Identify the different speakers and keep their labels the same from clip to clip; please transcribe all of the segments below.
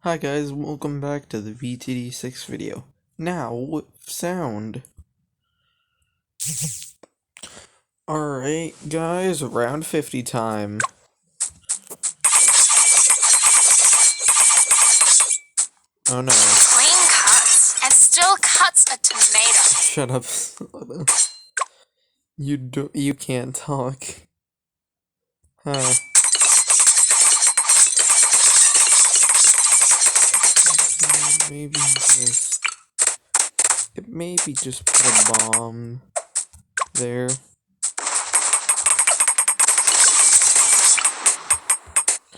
Speaker 1: Hi guys, welcome back to the BTD6 video. Now, with sound. Alright guys, round 50 time. Oh no.
Speaker 2: Screen cuts and still cuts a tomato.
Speaker 1: Shut up. You can't talk. Huh. Maybe just put a bomb there.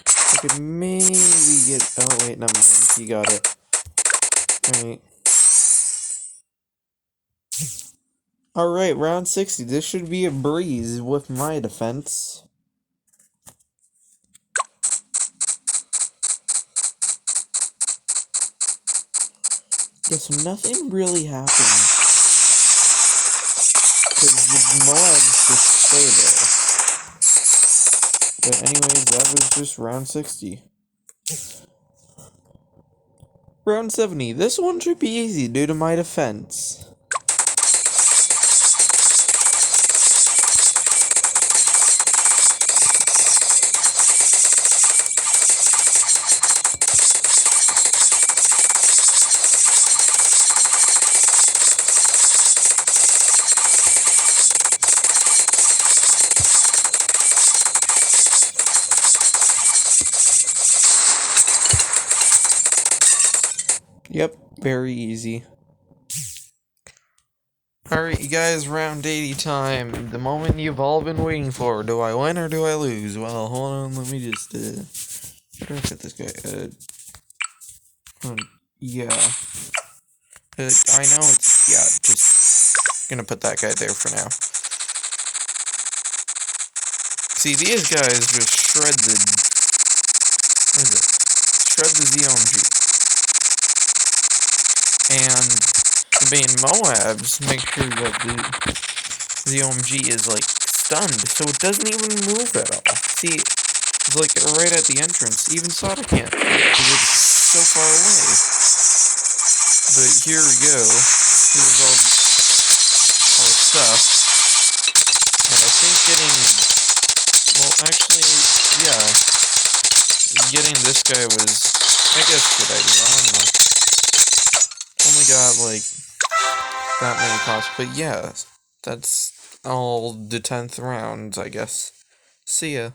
Speaker 1: I could maybe get, oh wait, never mind, you got it. Alright. Alright, round 60. This should be a breeze with my defense. Yeah, so nothing really happened. Because the moabs just stay there. But anyways, that was just round 60. Round 70. This one should be easy due to my defense. Yep, very easy. Alright, you guys, round 80 time. The moment you've all been waiting for. Do I win or do I lose? Well, hold on, let me just, how do I fit this guy? Yeah. I know it's, yeah, just gonna put that guy there for now. See, these guys just shred the, what is it? Shred the ZOMG. And being moabs, make sure that the OMG is like stunned, so it doesn't even move at all. See, it's like right at the entrance. Even Sada can't, because it's so far away. But here we go. Here's all our stuff. And I think well, actually, yeah, getting this guy was, I guess, a good idea. I don't know. Only got like that many costs, but yeah, that's all the 10th round, I guess. See ya.